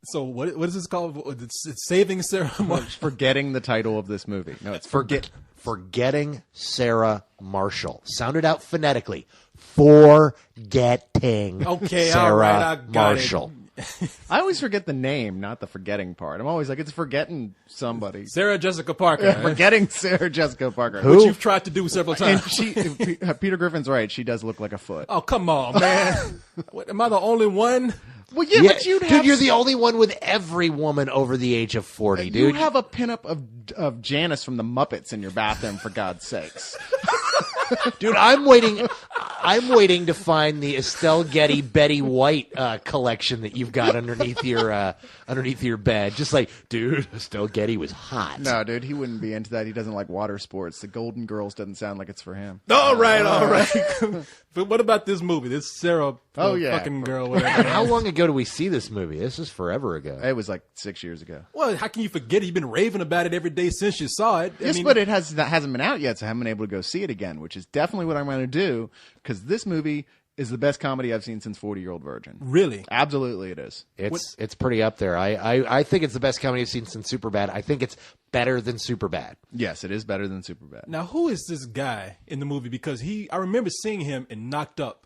So what is this called? It's Saving Sarah Marshall. Forgetting the title of this movie. No, it's Forgetting Sarah Marshall. Sound it out phonetically. Forgetting Okay, Sarah all right, I got Marshall. I always forget the name, not the forgetting part. I'm always like, it's forgetting somebody. Sarah Jessica Parker. Forgetting Sarah Jessica Parker. Who? Which you've tried to do several And times. Peter Griffin's right. She does look like a foot. Oh, come on, man. What, am I the only one? Well, yeah, but you'd have... Dude, you're the only one with every woman over the age of 40, dude. You have a pinup of Janice from the Muppets in your bathroom, for God's sakes. Dude, I'm waiting to find the Estelle Getty Betty White collection that you've got underneath your bed. Just like, dude, Estelle Getty was hot. No, dude, he wouldn't be into that. He doesn't like water sports. The Golden Girls doesn't sound like it's for him. All right. But what about this movie? This Sarah fucking girl. Whatever. How long ago did we see this movie? This is forever ago. It was like 6 years ago. Well, how can you forget it? You've been raving about it every day since you saw it. Yes, but it hasn't been out yet, so I haven't been able to go see it again, which is definitely what I'm going to do, because this movie is the best comedy I've seen since 40-Year-Old Virgin. Really? Absolutely it is. It's pretty up there. I think it's the best comedy I've seen since Superbad. I think it's better than Superbad. Yes, it is better than Superbad. Now, who is this guy in the movie? Because I remember seeing him in Knocked Up.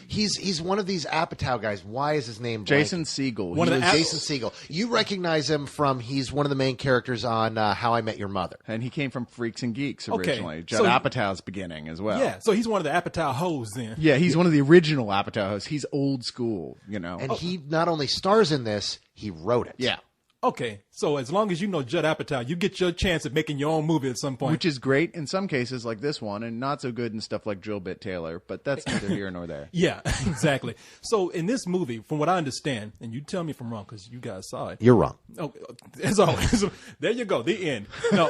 He's one of these Apatow guys. Why is his name Jason Segel. Jason Segel. You recognize him from, he's one of the main characters on How I Met Your Mother. And he came from Freaks and Geeks originally. Okay. Judd Apatow's beginning as well. Yeah, so he's one of the Apatow hoes then. Yeah, he's one of the original Apatow hosts. He's old school, you know. And he not only stars in this, he wrote it. Yeah. Okay, so as long as you know Judd Apatow, you get your chance at making your own movie at some point. Which is great in some cases like this one, and not so good in stuff like Drill Bit Taylor, but that's neither here nor there. Yeah, exactly. So in this movie, from what I understand, and you tell me if I'm wrong because you guys saw it. You're wrong. Oh, as always. There you go, the end. No,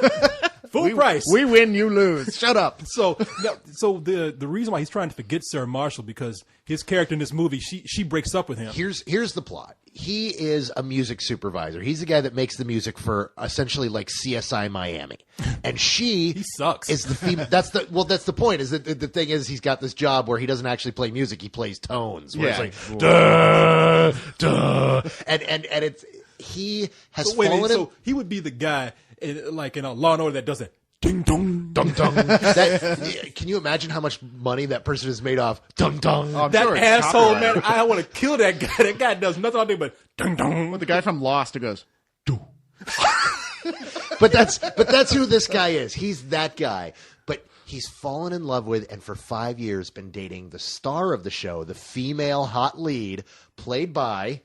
full price. We win, you lose. Shut up. So the reason why he's trying to forget Sarah Marshall, because his character in this movie, she breaks up with him. Here's the plot. He is a music supervisor. He's the guy that makes the music for essentially like CSI Miami, and he sucks. Is the female? That's the point. Is that the thing is he's got this job where he doesn't actually play music. He plays tones. Where it's like duh, duh, and it's he has fallen. So he would be the guy like in a Law and Order that does it. Ding dong, dong dong. Can you imagine how much money that person has made off dong dong? Oh, that asshole, man! I want to kill that guy. That guy does nothing all day but dong dong. Well, the guy from Lost who goes, do. But that's who this guy is. He's that guy. But he's fallen in love with, and for 5 years been dating the star of the show, the female hot lead, played by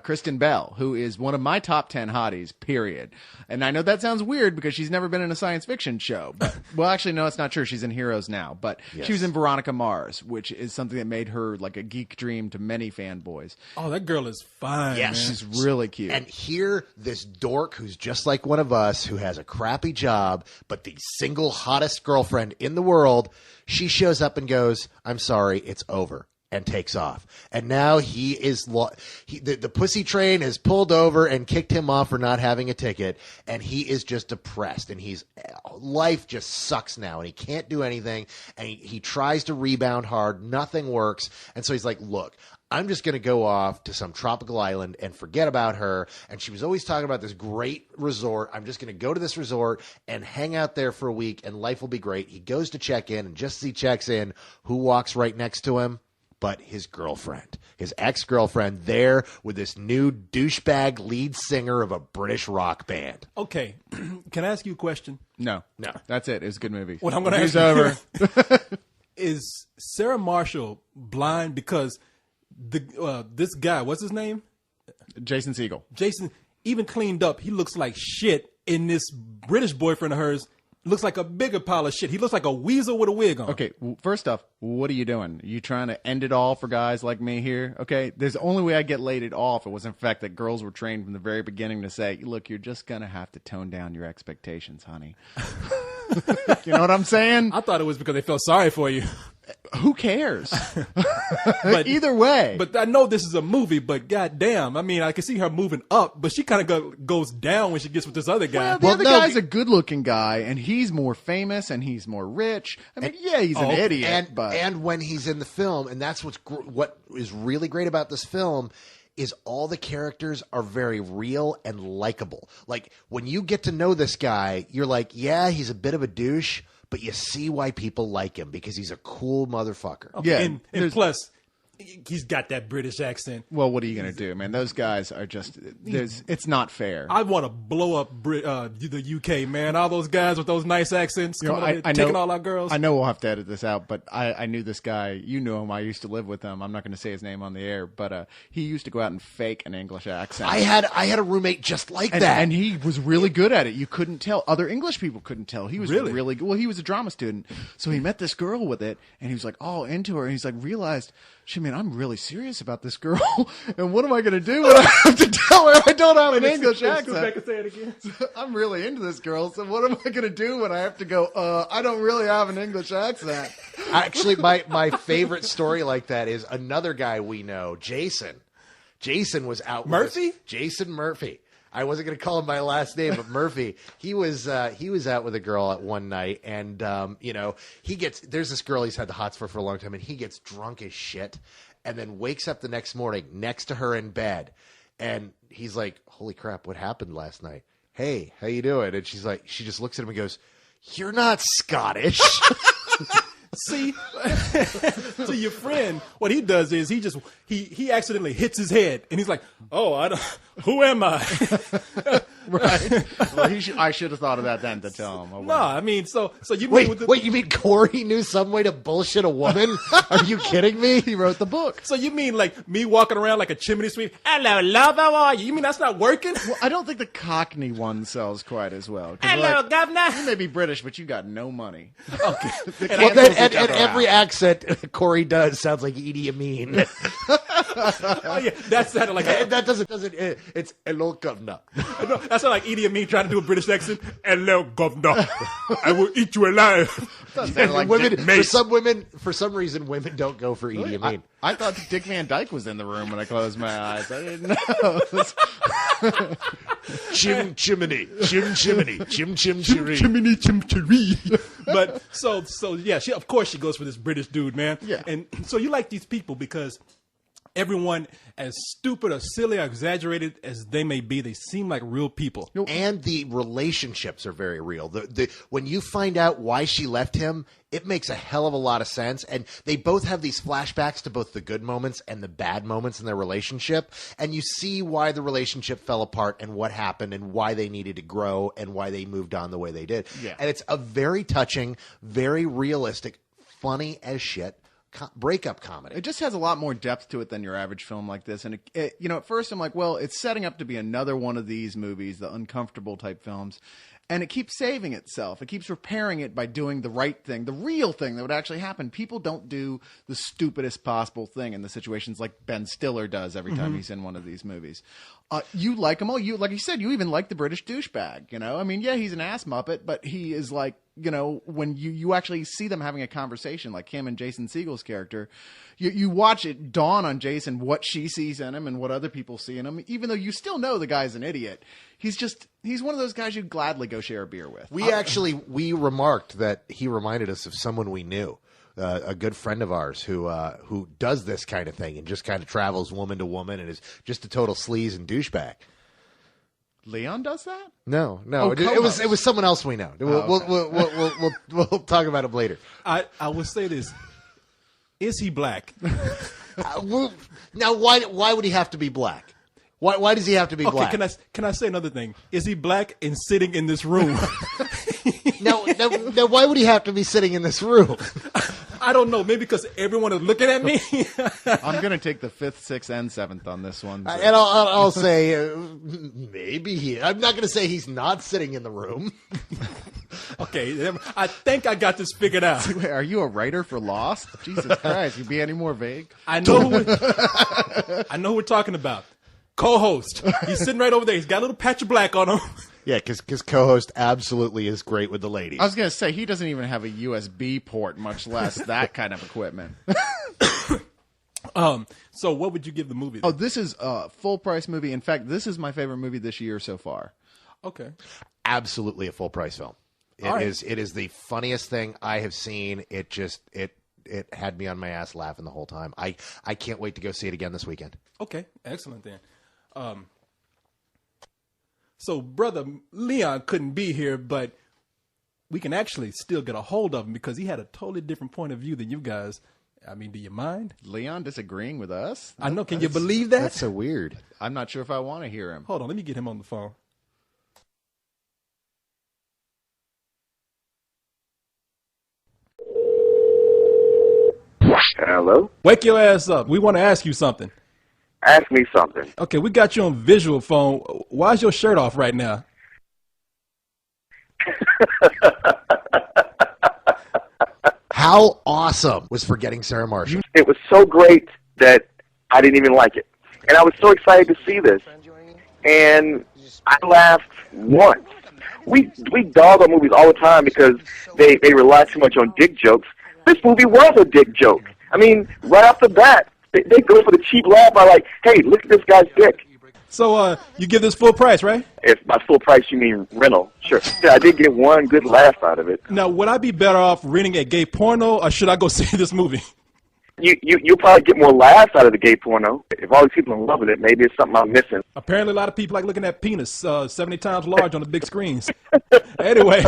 Kristen Bell, who is one of my top 10 hotties, period. And I know that sounds weird because she's never been in a science fiction show. But, well, actually, no, it's not true. She's in Heroes now. But She was in Veronica Mars, which is something that made her like a geek dream to many fanboys. Oh, that girl is fine. Yes, man. She's really cute. And here, this dork who's just like one of us, who has a crappy job, but the single hottest girlfriend in the world, she shows up and goes, "I'm sorry, it's over." And takes off. And now he is the pussy train has pulled over and kicked him off for not having a ticket, and he is just depressed, and life just sucks now, and he can't do anything, and he tries to rebound hard, nothing works, and so he's like, look, I'm just going to go off to some tropical island and forget about her. And she was always talking about this great resort. I'm just going to go to this resort and hang out there for a week, and life will be great. He goes to check in, and just as he checks in, who walks right next to him? But his girlfriend, his ex-girlfriend, there with this new douchebag lead singer of a British rock band. Okay, can I ask you a question? No. That's it. It was a good movie. What I'm going to ask you over is Sarah Marshall blind because this guy, what's his name? Jason Segel. Jason, even cleaned up, he looks like shit, in this British boyfriend of hers looks like a bigger pile of shit. He looks like a weasel with a wig on. Okay, first off, what are you doing? Are you trying to end it all for guys like me here? Okay, there's the only way I get laid off. It was in fact that girls were trained from the very beginning to say, look, you're just going to have to tone down your expectations, honey. You know what I'm saying? I thought it was because they felt sorry for you. Who cares? But either way. But I know this is a movie, but goddamn, I mean, I can see her moving up, but she kind of goes down when she gets with this other guy. Well, the other guy's a good-looking guy, and he's more famous, and he's more rich. I mean, he's an idiot. And when he's in the film, and that's what is really great about this film, is all the characters are very real and likable. Like, when you get to know this guy, you're like, yeah, he's a bit of a douche, but you see why people like him because he's a cool motherfucker. Okay, Yeah, and plus, he's got that British accent. Well, what are you going to do, man? Those guys are just, it's not fair. I want to blow up the UK, man. All those guys with those nice accents coming over here, taking all our girls. I know we'll have to edit this out, but I knew this guy. You knew him. I used to live with him. I'm not going to say his name on the air, but he used to go out and fake an English accent. I had a roommate just like that. And he was really good at it. You couldn't tell. Other English people couldn't tell. He was really good. Well, he was a drama student. So he met this girl with it, and he was like, all into her. And he's like, realized, shit, man, I'm really serious about this girl. And what am I going to do when I have to tell her I don't have an English accent? Go back and say it again. I'm really into this girl, so what am I going to do when I have to go, I don't really have an English accent? Actually, my favorite story like that is another guy we know, Jason. Jason was out with Murphy? Jason Murphy. I wasn't going to call him by last name, but Murphy. He was out with a girl at one night, and there's this girl he's had the hots for a long time, and he gets drunk as shit, and then wakes up the next morning next to her in bed, and he's like, "Holy crap, what happened last night? Hey, how you doing?" And she's like, she just looks at him and goes, "You're not Scottish." See, so your friend, what he does is he accidentally hits his head, and he's like, "Oh, I don't. Who am I?" Right. Well, I should have thought of that then to tell him. Oh, No, I mean, so you Wait, mean you mean Korey knew some way to bullshit a woman? Are you kidding me? He wrote the book. So you mean like me walking around like a chimney sweep? Hello, love, how are you? You mean that's not working? Well, I don't think the Cockney one sells quite as well. Hello, governor. You may be British, but you got no money. Okay. And every accent Korey does sounds like Edie Amin. Oh yeah, that sounded like That doesn't. It's hello, governor. no, that sounded like Edie Amin trying to do a British accent. Hello, governor. I will eat you alive. Like Women, for some reason, women don't go for Edie Amin. I thought Dick Van Dyke was in the room when I closed my eyes. I didn't know. Chim chimney, chim chimney, chim chim chiree. Chimney, chim chiree. But so yeah, she of course she goes for this British dude, man. Yeah. And so you like these people because everyone, as stupid or silly or exaggerated as they may be, they seem like real people. And the relationships are very real. When you find out why she left him, it makes a hell of a lot of sense. And they both have these flashbacks to both the good moments and the bad moments in their relationship. And you see why the relationship fell apart and what happened and why they needed to grow and why they moved on the way they did. Yeah. And it's a very touching, very realistic, funny as shit breakup comedy. It just has a lot more depth to it than your average film like this. And, at first I'm like, well, it's setting up to be another one of these movies, the uncomfortable type films. And it keeps saving itself. It keeps repairing it by doing the right thing, the real thing that would actually happen. People don't do the stupidest possible thing in the situations like Ben Stiller does every time he's in one of these movies. You like them all. Like you said, you even like the British douchebag, I mean, yeah, he's an ass muppet, but he is like, when you actually see them having a conversation, like him and Jason Segel's character, you watch it dawn on Jason what she sees in him and what other people see in him, even though you still know the guy's an idiot. He's one of those guys you'd gladly go share a beer with. We remarked that he reminded us of someone we knew. A good friend of ours who does this kind of thing and just kind of travels woman to woman and is just a total sleaze and douchebag. Leon does that? No. Oh, it was someone else we know. We'll talk about him later. I will say this: is he black? Now, why would he have to be black? Why does he have to be black? Can I say another thing? Is he black and sitting in this room? Now, why would he have to be sitting in this room? I don't know. Maybe because everyone is looking at me. I'm going to take the 5th, 6th, and 7th on this one. So. And I'll say maybe I'm not going to say he's not sitting in the room. Okay, I think I got this figured out. Wait, are you a writer for Lost? Jesus Christ, you be any more vague? I know who we're talking about. Co-host. He's sitting right over there. He's got a little patch of black on him. Yeah, because co-host absolutely is great with the ladies. I was going to say, he doesn't even have a USB port, much less that kind of equipment. So what would you give the movie? Oh, this is a full-price movie. In fact, this is my favorite movie this year so far. Okay. Absolutely a full-price film. It is the funniest thing I have seen. It it had me on my ass laughing the whole time. I can't wait to go see it again this weekend. Okay, excellent then. So brother Leon couldn't be here, but we can actually still get a hold of him because he had a totally different point of view than you guys. I mean, do you mind? Leon disagreeing with us? I know. Can you believe that? That's so weird. I'm not sure if I want to hear him. Hold on, let me get him on the phone. Hello? Wake your ass up. We want to ask you something. Ask me something. Okay, we got you on visual phone. Why's your shirt off right now? How awesome was Forgetting Sarah Marshall? It was so great that I didn't even like it. And I was so excited to see this. And I laughed once. We dog on movies all the time because they rely too much on dick jokes. This movie was a dick joke. I mean, right off the bat, they go for the cheap laugh by like, hey, look at this guy's dick. So you give this full price, right? If by full price you mean rental, sure. Yeah, I did get one good laugh out of it. Now, would I be better off renting a gay porno, or should I go see this movie? You'll probably get more laughs out of the gay porno. If all these people are in love with it, maybe it's something I'm missing. Apparently, a lot of people like looking at penis 70 times large on the big screens. Anyway.